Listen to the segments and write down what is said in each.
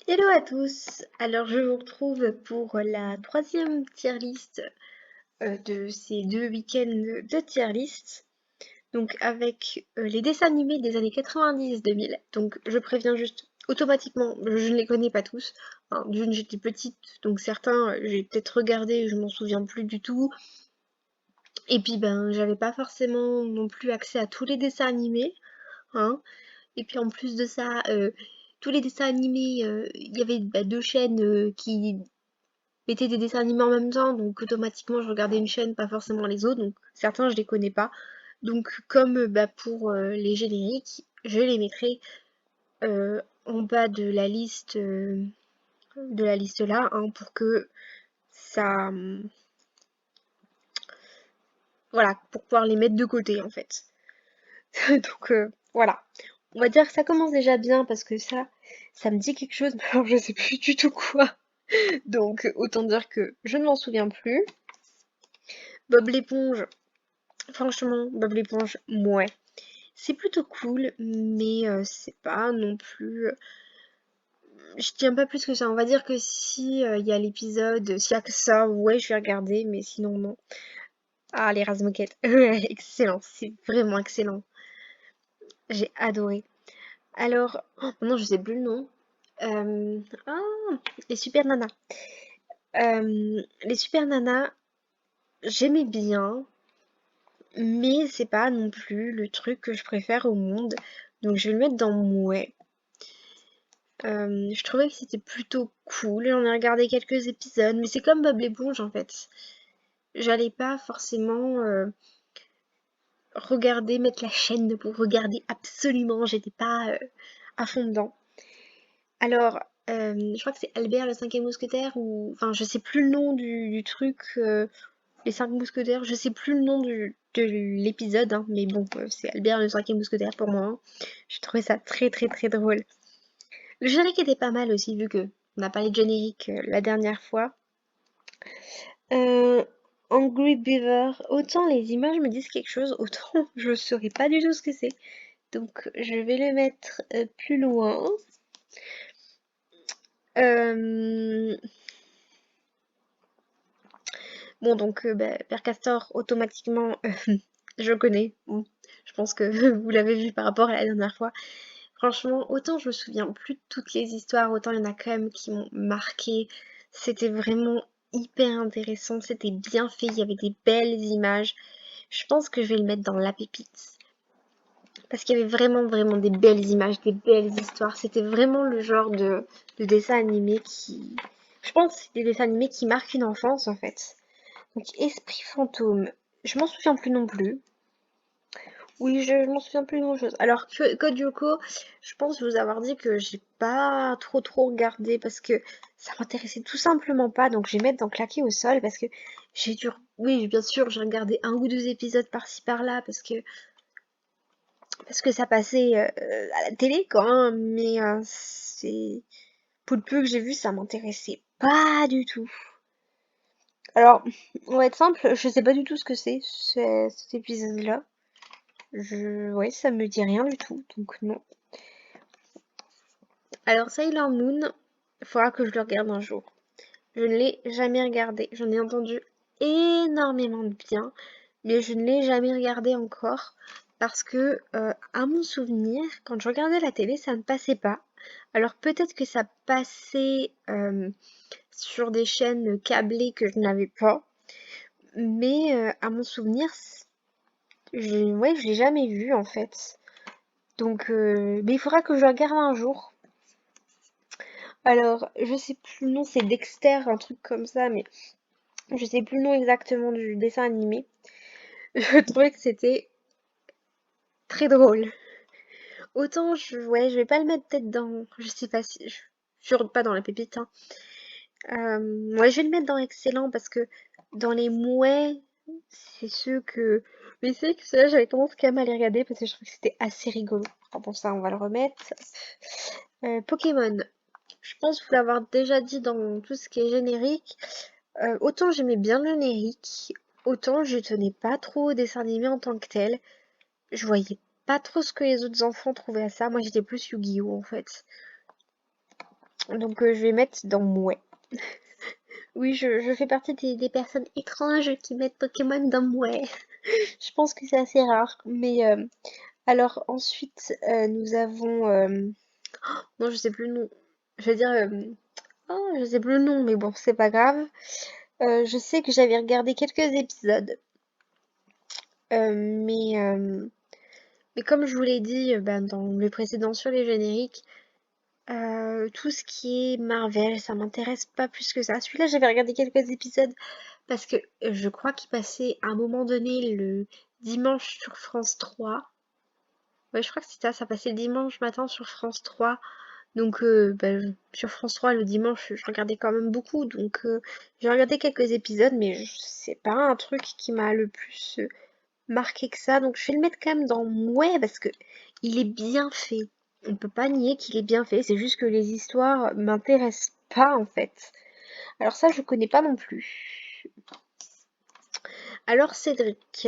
Hello à tous! Alors je vous retrouve pour la troisième tier list de ces deux week-ends de tier list. Donc avec les dessins animés des années 90-2000. Donc je préviens juste automatiquement, je ne les connais pas tous. Hein, d'une j'étais petite, donc certains j'ai peut-être regardé, je m'en souviens plus du tout. Et puis ben j'avais pas forcément non plus accès à tous les dessins animés. Hein. Et puis en plus de ça, tous les dessins animés, il y avait deux chaînes qui mettaient des dessins animés en même temps, donc automatiquement je regardais une chaîne, pas forcément les autres, donc certains je les connais pas. Donc comme pour les génériques, je les mettrai en bas de la liste là, hein, pour que ça, voilà, pour pouvoir les mettre de côté en fait. Donc voilà. On va dire que ça commence déjà bien parce que ça me dit quelque chose, mais alors je sais plus du tout quoi. Donc autant dire que je ne m'en souviens plus. Bob l'éponge, franchement, Bob l'éponge, ouais. C'est plutôt cool, mais c'est pas non plus. Je tiens pas plus que ça. On va dire que si il y a l'épisode, s'il y a que ça, ouais, je vais regarder, mais sinon non. Ah, les Razmoquettes, ouais, excellent, c'est vraiment excellent. J'ai adoré. Alors, oh, non, je sais plus le nom. Ah, les Super Nanas. Les Super Nanas, j'aimais bien, mais c'est pas non plus le truc que je préfère au monde. Donc je vais le mettre dans mouais. Je trouvais que c'était plutôt cool. J'en ai regardé quelques épisodes, mais c'est comme Bob l'éponge en fait. J'allais pas forcément regarder, mettre la chaîne pour regarder absolument. J'étais pas à fond dedans. Alors, je crois que c'est Albert le cinquième mousquetaire ou enfin je sais plus le nom du truc. Les cinq mousquetaires, je sais plus le nom de l'épisode, hein, mais bon, c'est Albert le cinquième mousquetaire pour moi. Hein. J'ai trouvé ça très très très drôle. Le générique était pas mal aussi, vu que on a parlé de générique la dernière fois. Euh, Angry Beaver, autant les images me disent quelque chose, autant je ne saurais pas du tout ce que c'est. Donc je vais le mettre plus loin. Euh, Bon, donc Père Castor, automatiquement, je connais. Bon, je pense que vous l'avez vu par rapport à la dernière fois. Franchement, autant je me souviens plus de toutes les histoires, autant il y en a quand même qui m'ont marqué. C'était vraiment hyper intéressant, c'était bien fait, il y avait des belles images. Je pense que je vais le mettre dans la pépite. Parce qu'il y avait vraiment, vraiment des belles images, des belles histoires. C'était vraiment le genre de dessin animé qui... Je pense que c'est des dessins animés qui marquent une enfance, en fait. Donc, Esprit fantôme, je m'en souviens plus non plus. Oui, je m'en souviens plus grand-chose. Alors, Code Lyoko, je pense vous avoir dit que j'ai pas trop regardé parce que ça m'intéressait tout simplement pas. Donc, je vais mettre dans Claquer au sol parce que j'ai dû... Oui, bien sûr, j'ai regardé un ou deux épisodes par-ci par-là parce que ça passait à la télé, quoi. Hein, mais c'est... Pour le peu que j'ai vu, ça m'intéressait pas du tout. Alors, on va être simple, je sais pas du tout ce que c'est, cet épisode-là. Ouais, ça me dit rien du tout, donc non. Alors, Sailor Moon, il faudra que je le regarde un jour. Je ne l'ai jamais regardé. J'en ai entendu énormément de bien, mais je ne l'ai jamais regardé encore parce que, à mon souvenir, quand je regardais la télé, ça ne passait pas. Alors peut-être que ça passait sur des chaînes câblées que je n'avais pas, mais à mon souvenir, ouais, je l'ai jamais vu en fait. Donc, mais il faudra que je le regarde un jour. Alors, je sais plus le nom, c'est Dexter, un truc comme ça, mais je sais plus le nom exactement du dessin animé. Je trouvais que c'était très drôle. Autant, ouais, je vais pas le mettre peut-être dans, je sais pas si, je suis pas dans la pépite, hein. Ouais, je vais le mettre dans excellent parce que dans les mouais, c'est ceux que, mais c'est que ceux-là, j'avais tendance quand même à les regarder parce que je trouvais que c'était assez rigolo. Alors pour ça, on va le remettre. Pokémon. Je pense vous l'avoir déjà dit dans tout ce qui est générique. Autant j'aimais bien le générique, autant je tenais pas trop au dessin animé en tant que tel. Je voyais pas trop ce que les autres enfants trouvaient à ça. Moi j'étais plus Yu-Gi-Oh en fait. Donc je vais mettre dans Mouais. Oui, je fais partie des personnes étranges qui mettent Pokémon dans Mouais. Je pense que c'est assez rare. Mais alors ensuite, nous avons... non, je sais plus le nom. Je vais dire... oh, je sais plus le nom, mais bon, c'est pas grave. Je sais que j'avais regardé quelques épisodes. euh, mais, euh, mais comme je vous l'ai dit ben, dans le précédent sur les génériques, tout ce qui est Marvel, ça m'intéresse pas plus que ça. Celui-là, j'avais regardé quelques épisodes parce que je crois qu'il passait à un moment donné le dimanche sur France 3. Ouais, je crois que c'est ça passait le dimanche matin sur France 3. Donc, sur France 3, le dimanche, je regardais quand même beaucoup. Donc, j'ai regardé quelques épisodes, mais c'est pas un truc qui m'a le plus marqué que ça. Donc, je vais le mettre quand même dans ouais, parce que il est bien fait. On peut pas nier qu'il est bien fait. C'est juste que les histoires m'intéressent pas, en fait. Alors ça, je connais pas non plus. Alors, Cédric.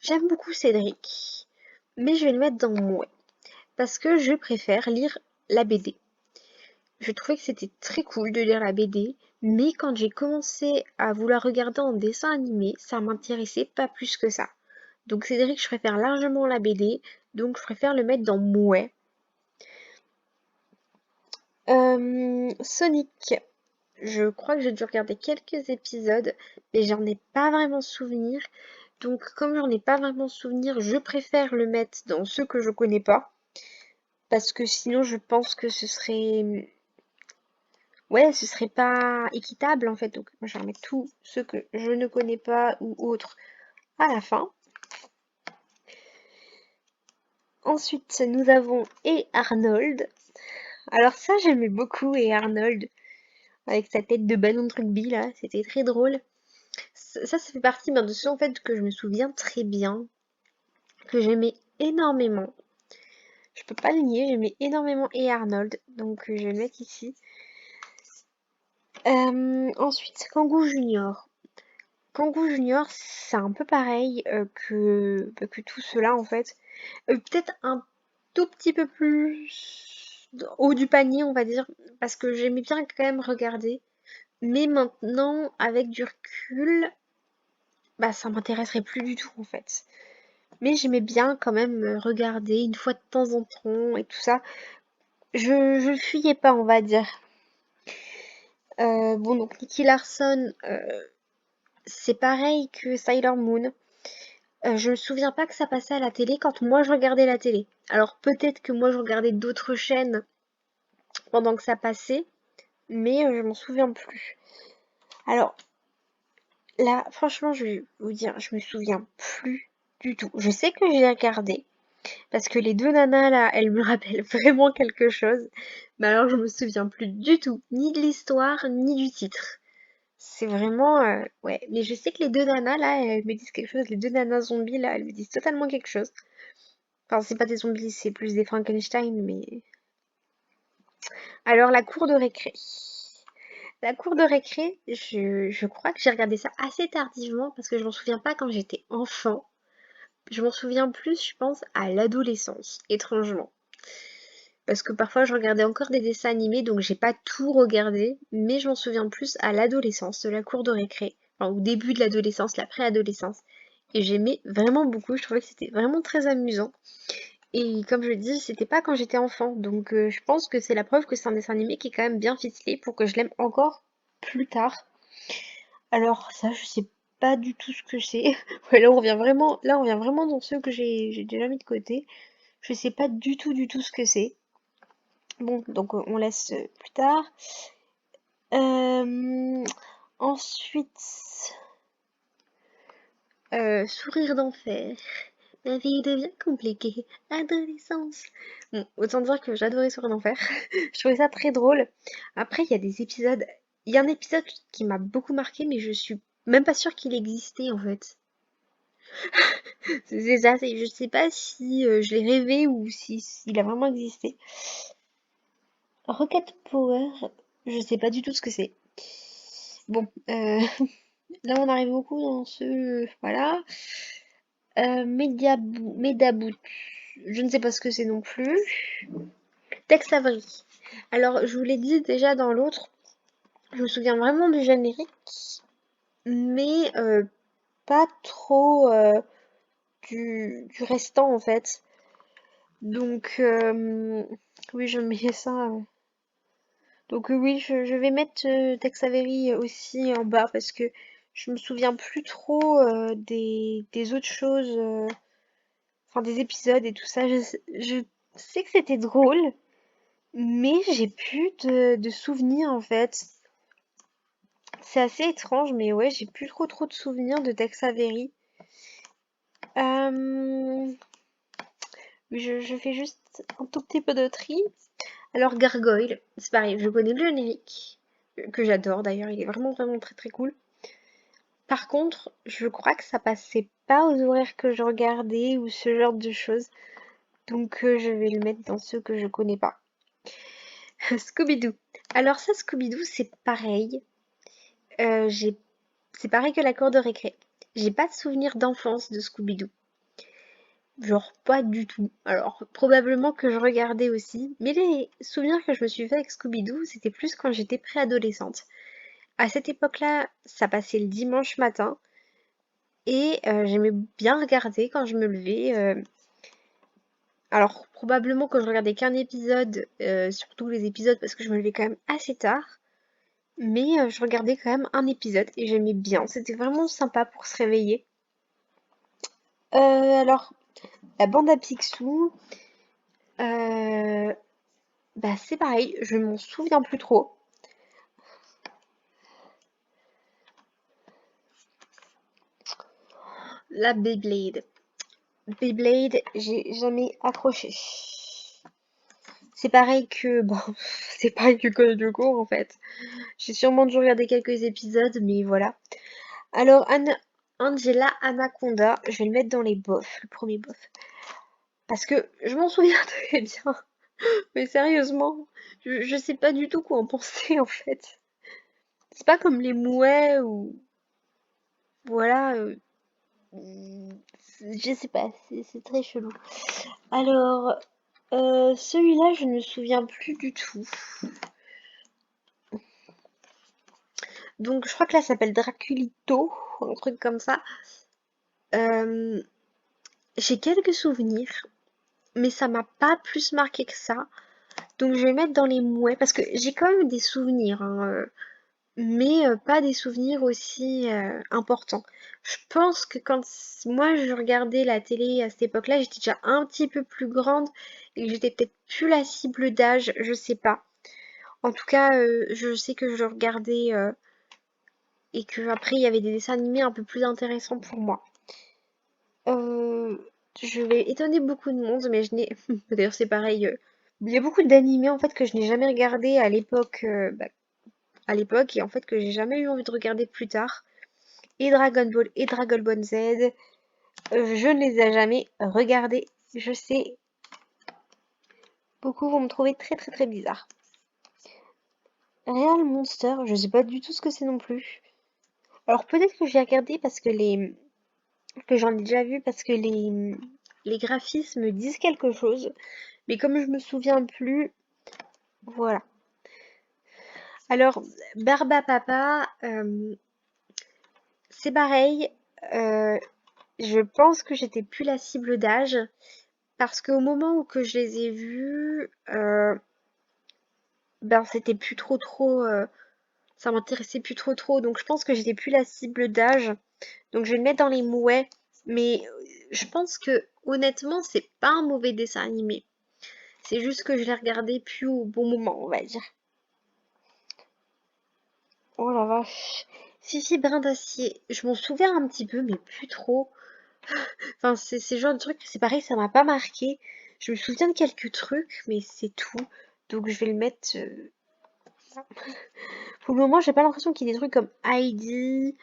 J'aime beaucoup Cédric, mais je vais le mettre dans ouais, parce que je préfère lire la BD. Je trouvais que c'était très cool de lire la BD, mais quand j'ai commencé à vouloir regarder en dessin animé, ça m'intéressait pas plus que ça. Donc Cédric, je préfère largement la BD, donc je préfère le mettre dans Mouais. Sonic, je crois que j'ai dû regarder quelques épisodes, mais j'en ai pas vraiment souvenir. Donc comme j'en ai pas vraiment souvenir, je préfère le mettre dans ceux que je connais pas. Parce que sinon, je pense que ce serait... Ouais, ce serait pas équitable en fait. Donc, moi, je vais remettre tous ceux que je ne connais pas ou autres à la fin. Ensuite, nous avons Et Arnold. Alors ça, j'aimais beaucoup Et Arnold. Avec sa tête de ballon de rugby, là. C'était très drôle. Ça fait partie de ceux en fait que je me souviens très bien. Que j'aimais énormément. Je peux pas le nier, j'aimais énormément Et Arnold. Donc, je vais le mettre ici. Ensuite, Kangoo Junior. Kangoo Junior, c'est un peu pareil que tout cela en fait. Peut-être un tout petit peu plus haut du panier, on va dire, parce que j'aimais bien quand même regarder. Mais maintenant, avec du recul, bah ça m'intéresserait plus du tout en fait. Mais j'aimais bien quand même regarder une fois de temps en temps et tout ça. Je le fuyais pas, on va dire. Bon, donc Nicky Larson, c'est pareil que Sailor Moon. Je me souviens pas que ça passait à la télé quand moi je regardais la télé. Alors peut-être que moi je regardais d'autres chaînes pendant que ça passait, mais je m'en souviens plus. Alors là, franchement, je vais vous dire, je me souviens plus du tout. Je sais que j'ai regardé parce que les deux nanas là, elles me rappellent vraiment quelque chose. Mais alors je me souviens plus du tout, ni de l'histoire, ni du titre. C'est vraiment ouais, mais je sais que les deux nanas là, elles me disent quelque chose. Les deux nanas zombies là, elles me disent totalement quelque chose. Enfin, c'est pas des zombies, c'est plus des Frankenstein, mais... Alors, la cour de récré. La cour de récré, je crois que j'ai regardé ça assez tardivement parce que je m'en souviens pas quand j'étais enfant. Je m'en souviens plus, je pense, à l'adolescence, étrangement. Parce que parfois je regardais encore des dessins animés, donc j'ai pas tout regardé, mais je m'en souviens plus à l'adolescence, de la cour de récré, enfin au début de l'adolescence, la préadolescence. Et j'aimais vraiment beaucoup, je trouvais que c'était vraiment très amusant. Et comme je le dis, c'était pas quand j'étais enfant, donc je pense que c'est la preuve que c'est un dessin animé qui est quand même bien ficelé pour que je l'aime encore plus tard. Alors ça, je sais pas du tout ce que c'est. Ouais, là on revient vraiment dans ceux que j'ai déjà mis de côté. Je sais pas du tout ce que c'est. Bon, donc on laisse plus tard. Euh, ensuite, Sourire d'enfer. La vie devient compliquée. Adolescence. Bon, autant dire que j'adorais Sourire d'enfer. Je trouvais ça très drôle. Après, il y a des épisodes. Il y a un épisode qui m'a beaucoup marqué, mais je suis même pas sûre qu'il existait en fait. C'est ça, je sais pas si je l'ai rêvé ou si s'il a vraiment existé. Rocket Power, je sais pas du tout ce que c'est. Bon, là on arrive beaucoup dans ce... Voilà. Medabout, je ne sais pas ce que c'est non plus. Tex Avery. Alors, je vous l'ai dit déjà dans l'autre, je me souviens vraiment du générique, mais pas trop du restant en fait. Donc, oui, je mets ça. Donc, oui, je vais mettre Tex Avery aussi en bas parce que je me souviens plus trop des autres choses, enfin des épisodes et tout ça. Je sais que c'était drôle, mais j'ai plus de souvenirs en fait. C'est assez étrange, mais ouais, j'ai plus trop de souvenirs de Tex Avery. Euh, je fais juste un tout petit peu de tri. Alors Gargoyle, c'est pareil, je connais le générique, que j'adore d'ailleurs, il est vraiment très cool. Par contre, je crois que ça passait pas aux horaires que je regardais ou ce genre de choses, donc je vais le mettre dans ceux que je connais pas. Scooby-Doo. Alors ça, Scooby-Doo, c'est pareil. J'ai C'est pareil que la cour de récré. J'ai pas de souvenir d'enfance de Scooby-Doo. Genre pas du tout. Alors probablement que je regardais aussi, mais les souvenirs que je me suis fait avec Scooby-Doo, c'était plus quand j'étais préadolescente. À cette époque-là, ça passait le dimanche matin et j'aimais bien regarder quand je me levais. Alors probablement que je regardais qu'un épisode, surtout les épisodes parce que je me levais quand même assez tard, mais je regardais quand même un épisode et j'aimais bien. C'était vraiment sympa pour se réveiller. Alors la bande à Picsou, euh, bah c'est pareil, je m'en souviens plus trop. La Beyblade. Beyblade, j'ai jamais accroché. C'est pareil que, bon, c'est pareil que Code Lyoko en fait. J'ai sûrement dû regarder quelques épisodes, mais voilà. Alors, Angela Anaconda, je vais le mettre dans les bofs, le premier bof. Parce que je m'en souviens très bien. Mais sérieusement, je sais pas du tout quoi en penser en fait. C'est pas comme les mouets ou voilà. Je sais pas, c'est très chelou. Alors, celui-là, je ne me souviens plus du tout. Donc, je crois que là, ça s'appelle Draculito, un truc comme ça. Euh, j'ai quelques souvenirs, mais ça m'a pas plus marqué que ça. Donc, je vais mettre dans les mouets, parce que j'ai quand même des souvenirs, hein, mais pas des souvenirs aussi importants. Je pense que quand moi je regardais la télé à cette époque-là, j'étais déjà un petit peu plus grande et que j'étais peut-être plus la cible d'âge, je sais pas. En tout cas, je sais que je regardais et que après il y avait des dessins animés un peu plus intéressants pour moi. Euh, je vais étonner beaucoup de monde, mais je n'ai. D'ailleurs, c'est pareil. Il y a beaucoup d'animés en fait que je n'ai jamais regardé à l'époque, à l'époque et en fait que j'ai jamais eu envie de regarder plus tard. Et Dragon Ball et Dragon Ball Z, je ne les ai jamais regardés. Je sais, beaucoup vont me trouver très bizarre. Real Monster, je sais pas du tout ce que c'est non plus. Alors peut-être que j'ai regardé parce que que j'en ai déjà vu parce que les graphismes disent quelque chose, mais comme je me souviens plus, voilà. Alors Barba Papa, c'est pareil. euh, je pense que j'étais plus la cible d'âge parce qu'au moment où que je les ai vus, ben c'était plus ça m'intéressait plus trop, donc je pense que j'étais plus la cible d'âge. Donc je vais le mettre dans les mouets, mais je pense que honnêtement c'est pas un mauvais dessin animé. C'est juste que je l'ai regardé plus au bon moment, on va dire. Oh la vache. Fifi Brin d'Acier, je m'en souviens un petit peu, mais plus trop. Enfin, c'est le genre de truc, c'est pareil, ça m'a pas marqué. Je me souviens de quelques trucs, mais c'est tout. Donc je vais le mettre. Pour le moment, j'ai pas l'impression qu'il y ait des trucs comme Heidi,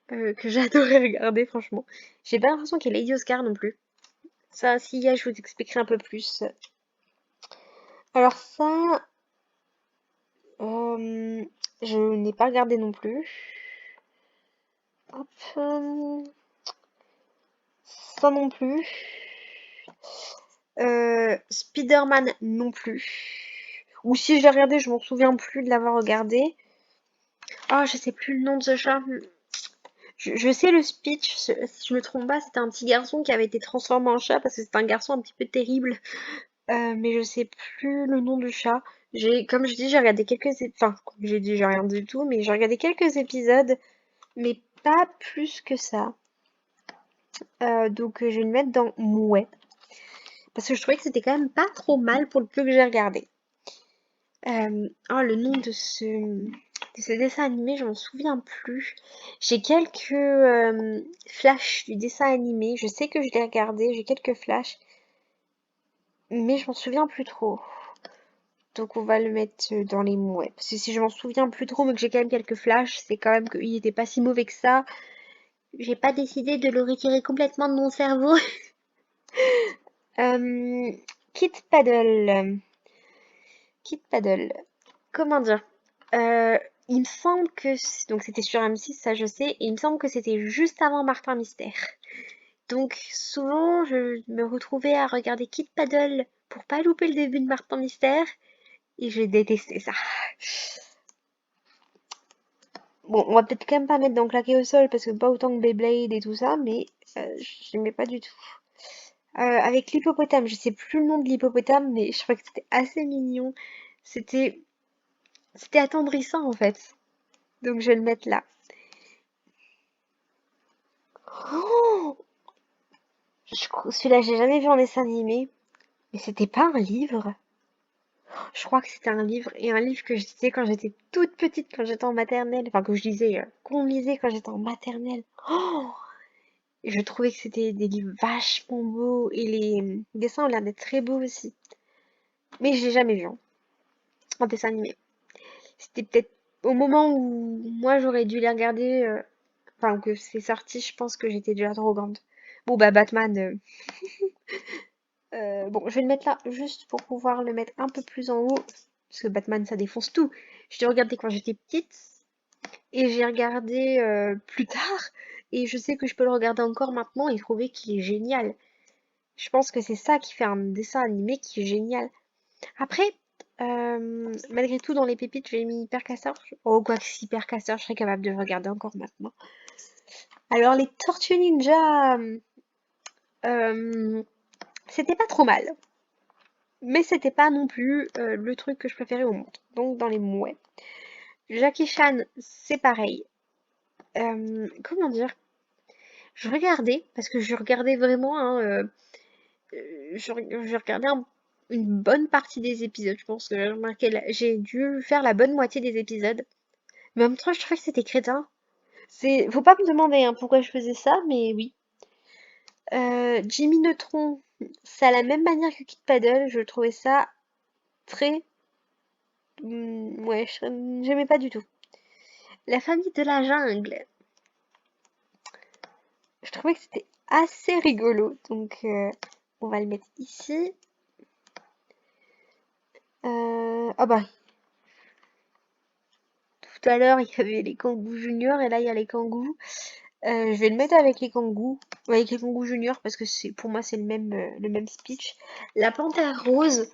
que j'adorais regarder, franchement. J'ai pas l'impression qu'il y ait Lady Oscar non plus. Ça, s'il y a, je vous expliquerai un peu plus. Alors ça, euh, je n'ai pas regardé non plus. Hop, ça non plus. Spider-Man non plus. Ou si je l'ai regardé, je m'en souviens plus de l'avoir regardé. Oh, je sais plus le nom de ce chat. Je sais le speech, si je me trompe pas, c'était un petit garçon qui avait été transformé en chat parce que c'est un garçon un petit peu terrible. Mais je sais plus le nom du chat. Comme je dis, j'ai regardé enfin, comme j'ai dit, j'ai rien du tout, mais j'ai regardé quelques épisodes, mais pas plus que ça. Donc, je vais le mettre dans Mouais. Parce que je trouvais que c'était quand même pas trop mal pour le peu que j'ai regardé. Oh, le nom de ce dessin animé, je m'en souviens plus. J'ai quelques flashs du dessin animé. Je sais que je l'ai regardé, j'ai quelques flashs, mais je m'en souviens plus trop. Donc on va le mettre dans les mouets. Parce que si je m'en souviens plus trop, mais que j'ai quand même quelques flashs, c'est quand même qu'il était pas si mauvais que ça. J'ai pas décidé de le retirer complètement de mon cerveau. Euh, Kid Paddle. Kid Paddle. Comment dire? Euh, il me semble que donc c'était sur M6, ça je sais, et il me semble que c'était juste avant Martin Mystère. Donc souvent je me retrouvais à regarder Kid Paddle pour pas louper le début de Martin Mystère, et j'ai détesté ça. Bon, on va peut-être quand même pas mettre dans Claquer au sol parce que pas autant que Beyblade et tout ça, mais j'aimais pas du tout. Avec l'hippopotame, je sais plus le nom de l'hippopotame, mais je crois que c'était assez mignon. C'était c'était attendrissant en fait. Donc je vais le mettre là. Oh, celui-là, j'ai jamais vu en dessin animé. Mais c'était pas un livre. Je crois que c'était un livre. Et un livre que je lisais quand j'étais toute petite, quand j'étais en maternelle. Enfin, que je lisais, qu'on lisait quand j'étais en maternelle. Oh, et je trouvais que c'était des livres vachement beaux. Et les dessins ont l'air d'être très beaux aussi. Mais je l'ai jamais vu hein, en dessin animé. C'était peut-être au moment où moi j'aurais dû les regarder. Enfin, que c'est sorti, je pense que j'étais déjà trop grande. Bon, bah, Batman. Bon, je vais le mettre là juste pour pouvoir le mettre un peu plus en haut. Parce que Batman, ça défonce tout. Je l'ai regardé quand j'étais petite et j'ai regardé plus tard. Et je sais que je peux le regarder encore maintenant et trouver qu'il est génial. Je pense que c'est ça qui fait un dessin animé qui est génial. Après, malgré tout, dans les pépites, j'ai mis Hyper Casseur. Oh, quoi que si Hyper Casseur, je serais capable de le regarder encore maintenant. Alors, les Tortues Ninja, euh, c'était pas trop mal. Mais c'était pas non plus le truc que je préférais au monde. Donc dans les mouets. Jackie Chan, c'est pareil. Comment dire? Je regardais, parce que je regardais vraiment, hein, je regardais une bonne partie des épisodes. Je pense que j'ai remarqué, j'ai dû faire la bonne moitié des épisodes. Mais en même temps, je trouvais que c'était crétin. Faut pas me demander hein, pourquoi je faisais ça, mais oui. Jimmy Neutron, c'est à la même manière que Kid Paddle. Je trouvais ça très, ouais, j'aimais pas du tout. La famille de la jungle. Je trouvais que c'était assez rigolo. Donc, on va le mettre ici. Ah bah, tout à l'heure, il y avait les Kangoo Junior et là, il y a les Kangoo. Je vais le mettre avec les Kangoo. Ouais, avec les Kangoo Junior parce que pour moi, c'est le même speech. La Panthère Rose.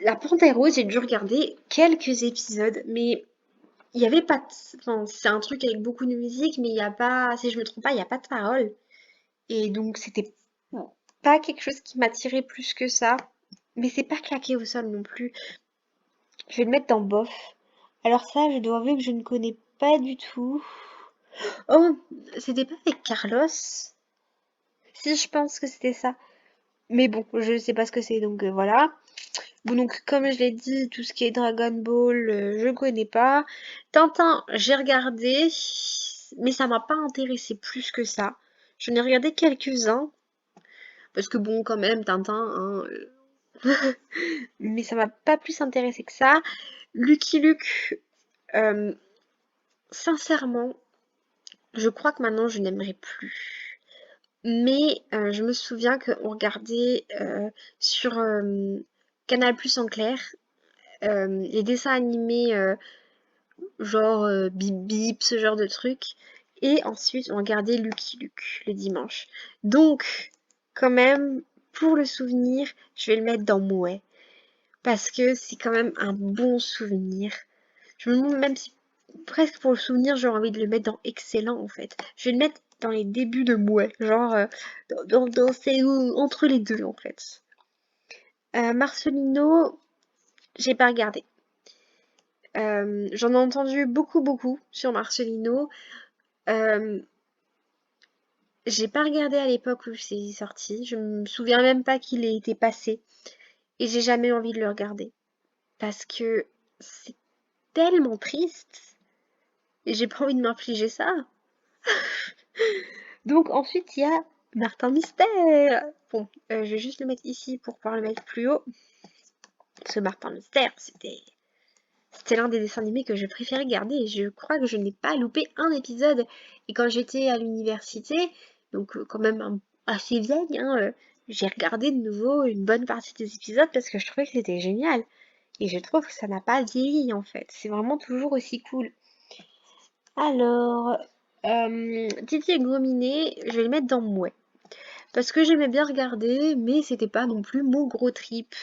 La Panthère Rose, j'ai dû regarder quelques épisodes, mais il y avait pas enfin, c'est un truc avec beaucoup de musique, mais il y a pas, si je me trompe pas, il y a pas de parole. Et donc, c'était pas quelque chose qui m'attirait plus que ça. Mais c'est pas claqué au sol non plus. Je vais le mettre dans bof. Alors ça, je dois avouer que je ne connais pas du tout. Oh, c'était pas avec Carlos? Si, je pense que c'était ça. Mais bon, je sais pas ce que c'est, donc voilà. Bon, donc comme je l'ai dit, tout ce qui est Dragon Ball, je connais pas. Tintin, j'ai regardé, mais ça m'a pas intéressé plus que ça. J'en ai regardé quelques-uns, parce que bon, quand même, Tintin, hein, mais ça m'a pas plus intéressé que ça. Lucky Luke, euh, sincèrement, je crois que maintenant je n'aimerais plus. Mais je me souviens qu'on regardait sur Canal Plus en clair les dessins animés genre Bip Bip, ce genre de trucs. Et ensuite on regardait Lucky Luke le dimanche. Donc, quand même, pour le souvenir, je vais le mettre dans Mouais. parce que c'est quand même un bon souvenir. Je me demande même si presque pour le souvenir, j'aurais envie de le mettre dans excellent en fait. Je vais le mettre dans les débuts de mouais, genre entre les deux en fait. Marcelino, j'ai pas regardé. J'en ai entendu beaucoup sur Marcelino. Euh, j'ai pas regardé à l'époque où c'est sorti. Je me souviens même pas qu'il ait été passé. Et j'ai jamais envie de le regarder. Parce que c'est tellement triste. Et j'ai pas envie de m'infliger ça. Donc ensuite, il y a Martin Mystère. Bon, je vais juste le mettre ici pour pouvoir le mettre plus haut. Ce Martin Mystère, c'était l'un des dessins animés que je préférais regarder et je crois que je n'ai pas loupé un épisode. Et quand j'étais à l'université, donc quand même assez vieille, hein, j'ai regardé de nouveau une bonne partie des épisodes parce que je trouvais que c'était génial. Et je trouve que ça n'a pas vieilli en fait. C'est vraiment toujours aussi cool. Alors, Titi et Grominet, je vais le mettre dans Mouais. Parce que j'aimais bien regarder, mais c'était pas non plus mon gros trip.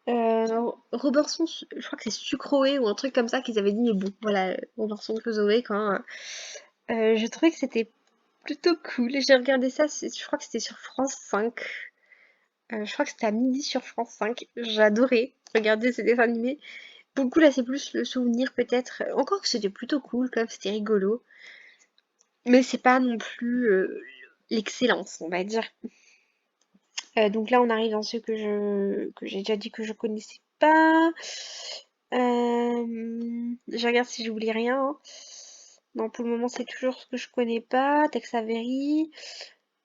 Robinson, je crois que c'est Sucroé ou un truc comme ça qu'ils avaient dit, mais bon, voilà, Robinson Crusoe, quand je trouvais que c'était plutôt cool. J'ai regardé ça, je crois que c'était sur France 5. Je crois que c'était à midi sur France 5. J'adorais regarder ces dessins animés. Pour le coup, là, c'est plus le souvenir peut-être. Encore que c'était plutôt cool, quand même, c'était rigolo. Mais c'est pas non plus l'excellence, on va dire. Donc là, on arrive dans ceux que j'ai déjà dit que je connaissais pas. Je regarde si j'oublie rien, hein. Non, pour le moment, c'est toujours ce que je connais pas. Tex Avery.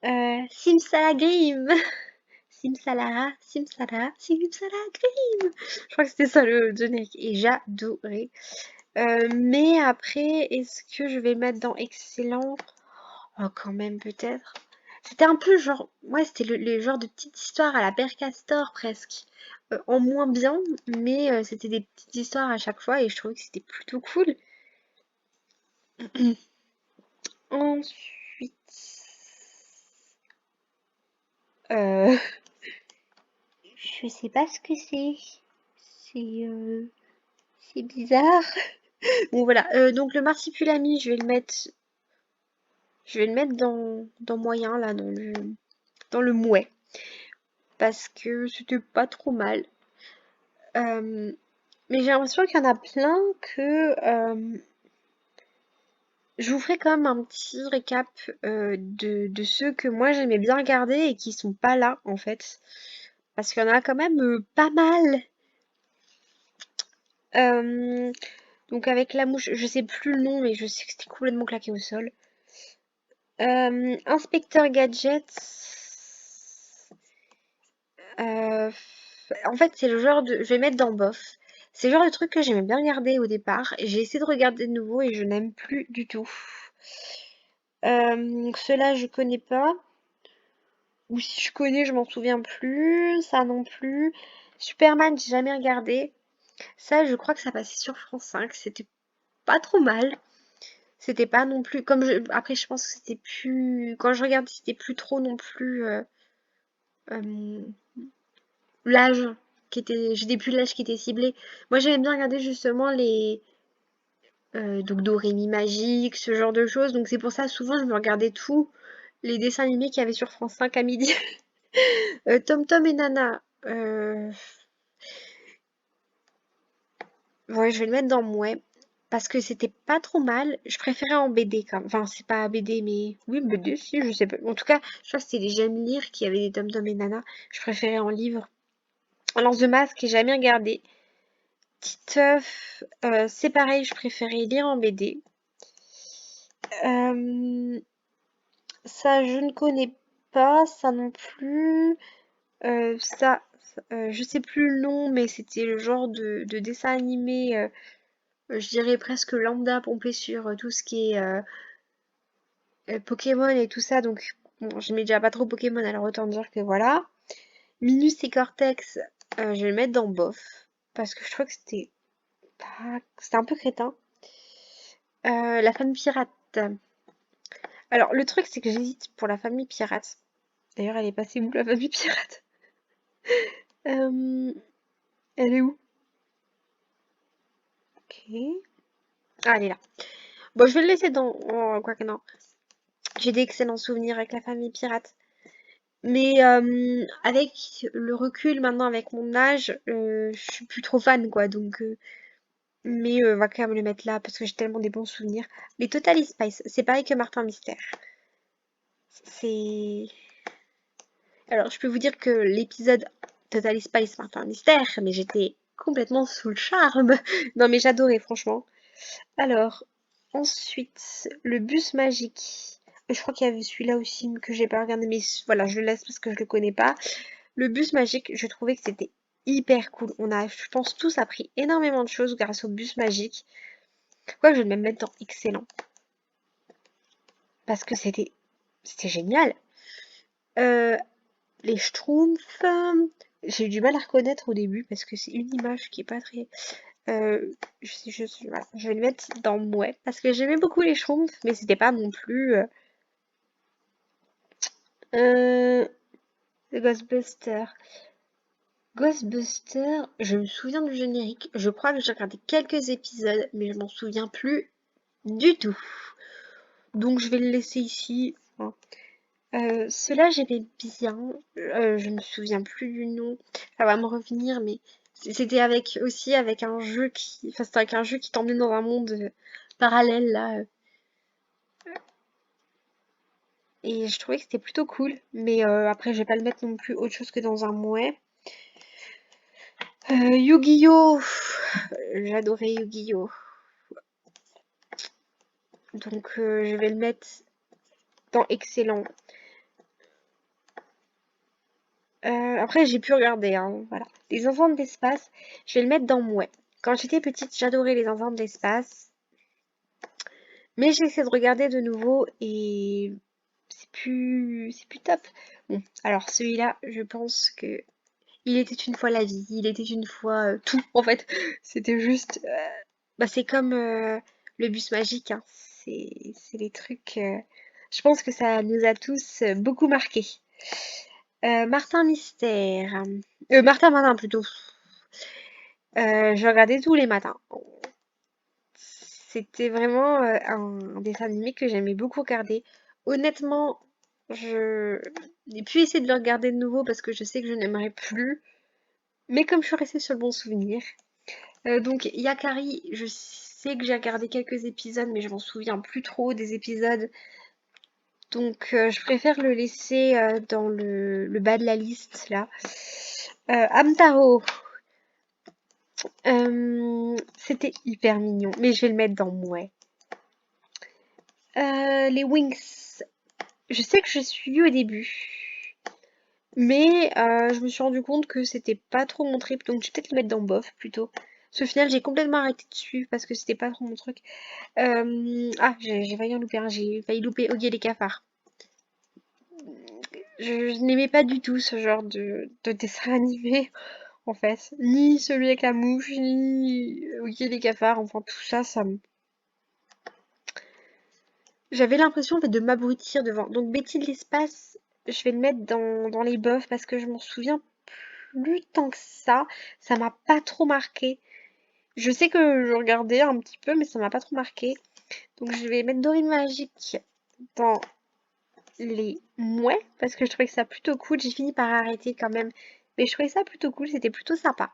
Simsalagrim. Simsalara, Simsala, Simsalagrim. Je crois que c'était ça le générique. Et j'adorais. Mais après, est-ce que je vais le mettre dans excellent? Oh, quand même, peut-être. C'était un peu genre, ouais, c'était le genre de petite histoire à la Père Castor presque. En moins bien, mais c'était des petites histoires à chaque fois et je trouvais que c'était plutôt cool. Ensuite, euh, je sais pas ce que c'est. C'est c'est bizarre. Bon voilà, donc le marsipulami, je vais le mettre dans moyen là, dans le mouais, parce que c'était pas trop mal. Euh, mais j'ai l'impression qu'il y en a plein que je vous ferai quand même un petit récap de ceux que moi j'aimais bien regarder et qui sont pas là en fait. Parce qu'il y en a quand même pas mal. Euh, donc avec la mouche, je sais plus le nom, mais je sais que c'était complètement claqué au sol. Inspecteur Gadget. euh, En fait, c'est le genre de. Je vais mettre dans bof. C'est le genre de truc que j'aimais bien regarder au départ. Et j'ai essayé de regarder de nouveau et je n'aime plus du tout. Ceux-là, je connais pas. Ou si je connais, je m'en souviens plus. Ça non plus. Superman, j'ai jamais regardé. Ça, je crois que ça passait sur France 5. C'était pas trop mal. C'était pas non plus. Après, je pense que c'était plus. Quand je regardais, c'était plus trop non plus euh, l'âge qui était. J'étais plus l'âge qui était ciblé. Moi, j'aimais bien regarder justement les. Donc Dorémy Magique, ce genre de choses. Donc c'est pour ça, souvent, je me regardais tous les dessins animés qu'il y avait sur France 5 à midi. Tom Tom et Nana. Ouais, je vais le mettre dans Mouais. Parce que c'était pas trop mal. Je préférais en BD quand même. Enfin, c'est pas BD, mais. Oui, BD, si, je sais pas. En tout cas, je crois que c'était les J'aime lire qui avaient des Tom Tom et Nana. Je préférais en livre. Lance de Masque, j'ai jamais regardé. Titeuf, c'est pareil, je préférais lire en BD. Euh, Ça, je ne connais pas. Ça non plus. Je sais plus le nom, mais c'était le genre de dessin animé. Je dirais presque lambda pompé sur tout ce qui est Pokémon et tout ça, donc bon, j'aimais déjà pas trop Pokémon, alors autant dire que voilà. Minus et Cortex, je vais le mettre dans bof, parce que je trouve que c'était un peu crétin. La famille pirate. Alors le truc c'est que j'hésite pour la famille pirate. D'ailleurs elle est passée où la famille pirate? Euh, Elle est où? Ok. Ah, elle est là. Bon, je vais le laisser dans... Oh, quoi que non. J'ai d'excellents souvenirs avec la famille pirate. Mais avec le recul maintenant, avec mon âge, je suis plus trop fan, quoi. Donc, mais on va quand même le mettre là parce que j'ai tellement des bons souvenirs. Mais Totally Spice, c'est pareil que Martin Mystère. C'est... Alors, je peux vous dire que l'épisode Totally Spice Martin Mystère, mais j'étais complètement sous le charme. Non, mais j'adorais, franchement. Alors, ensuite, le bus magique. Je crois qu'il y avait celui-là aussi que j'ai pas regardé, mais voilà, je le laisse parce que je le connais pas. Le bus magique, je trouvais que c'était hyper cool. On a, je pense, tous appris énormément de choses grâce au bus magique. Quoi que je vais même mettre dans excellent. Parce que c'était génial. Euh, les Schtroumpfs, j'ai eu du mal à reconnaître au début parce que c'est une image qui est pas très. Voilà, je vais le mettre dans Mouais parce que j'aimais beaucoup les Schtroumpfs, mais c'était pas non plus. Euh, Ghostbusters. Ghostbusters, je me souviens du générique. Je crois que j'ai regardé quelques épisodes, mais je m'en souviens plus du tout. Donc je vais le laisser ici. Hein. Ceux-là, j'aimais bien. Je me souviens plus du nom. Ça va me revenir, mais c'était avec aussi avec un jeu qui, enfin c'était avec un jeu qui t'emmenait dans un monde parallèle là. Et je trouvais que c'était plutôt cool. Mais après, je vais pas le mettre non plus autre chose que dans un mouet. Yu-Gi-Oh! J'adorais Yu-Gi-Oh! Donc je vais le mettre dans excellent. Après, j'ai pu regarder, hein, voilà. Les enfants de l'espace, je vais le mettre dans mouais. Quand j'étais petite, j'adorais les enfants de l'espace. Mais j'essaie de regarder de nouveau et c'est plus top. Bon, alors celui-là, je pense que il était une fois la vie, il était une fois tout en fait. C'était juste, bah c'est comme le bus magique, hein. C'est les trucs. Je pense que ça nous a tous beaucoup marqués. Martin Mystère, Martin plutôt. Je regardais tous les matins. C'était vraiment un dessin animé que j'aimais beaucoup regarder. Honnêtement, je n'ai plus essayé de le regarder de nouveau parce que je sais que je n'aimerais plus. Mais comme je suis restée sur le bon souvenir. Donc Yakari, je sais que j'ai regardé quelques épisodes, mais je m'en souviens plus trop des épisodes. Donc je préfère le laisser dans le bas de la liste là. Hamtaro, c'était hyper mignon, mais je vais le mettre dans Mouais. Les Wings, je sais que j'ai suivi au début, mais je me suis rendu compte que c'était pas trop mon trip, donc je vais peut-être le mettre dans bof plutôt. Parce qu'au final, j'ai complètement arrêté de suivre parce que c'était pas trop mon truc. Ah, j'ai failli en louper un, j'ai failli louper Oggy et les cafards. Je n'aimais pas du tout ce genre de dessin animé, en fait. Ni celui avec la mouche, ni Oggy et les cafards, enfin tout ça, j'avais l'impression en fait, de m'abrutir devant. Donc Betty de l'espace, je vais le mettre dans les bofs parce que je m'en souviens plus tant que ça. Ça m'a pas trop marqué. Je sais que je regardais un petit peu, mais ça m'a pas trop marqué. Donc je vais mettre Dorine Magique dans les mouais parce que je trouvais que ça plutôt cool. J'ai fini par arrêter quand même. Mais je trouvais ça plutôt cool, c'était plutôt sympa.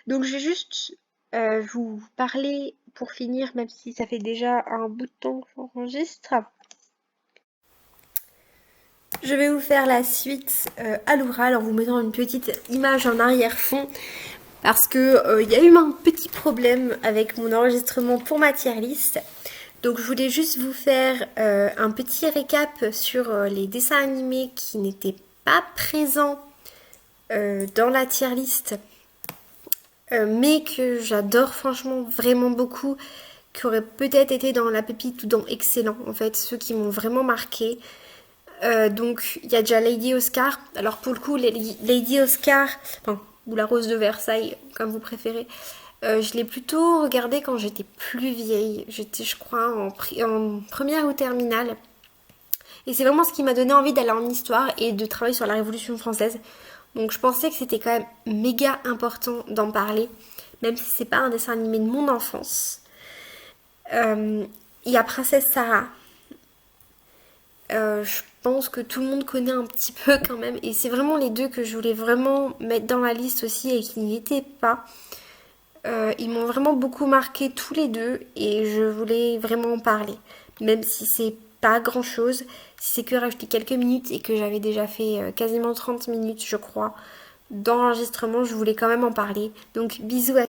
Donc je vais juste vous parler pour finir, même si ça fait déjà un bout de temps que j'enregistre. Je vais vous faire la suite à l'oral en vous mettant une petite image en arrière-fond parce que il y a eu un petit problème avec mon enregistrement pour ma tier list. Donc je voulais juste vous faire un petit récap sur les dessins animés qui n'étaient pas présents dans la tier list, mais que j'adore franchement vraiment beaucoup, qui auraient peut-être été dans la pépite ou dans Excellent, en fait, ceux qui m'ont vraiment marqué. Donc il y a déjà Lady Oscar. Alors pour le coup, Lady Oscar, enfin, ou la Rose de Versailles, comme vous préférez, je l'ai plutôt regardé quand j'étais plus vieille. J'étais, je crois, en première ou terminale. Et c'est vraiment ce qui m'a donné envie d'aller en histoire et de travailler sur la Révolution française. Donc je pensais que c'était quand même méga important d'en parler, même si c'est pas un dessin animé de mon enfance. Il y a Princesse Sarah. Je pense que tout le monde connaît un petit peu quand même. Et c'est vraiment les deux que je voulais vraiment mettre dans la liste aussi et qui n'y étaient pas. Ils m'ont vraiment beaucoup marqué tous les deux et je voulais vraiment en parler. Même si c'est pas grand chose, si c'est que rajouter quelques minutes et que j'avais déjà fait quasiment 30 minutes, je crois, d'enregistrement, je voulais quand même en parler. Donc bisous à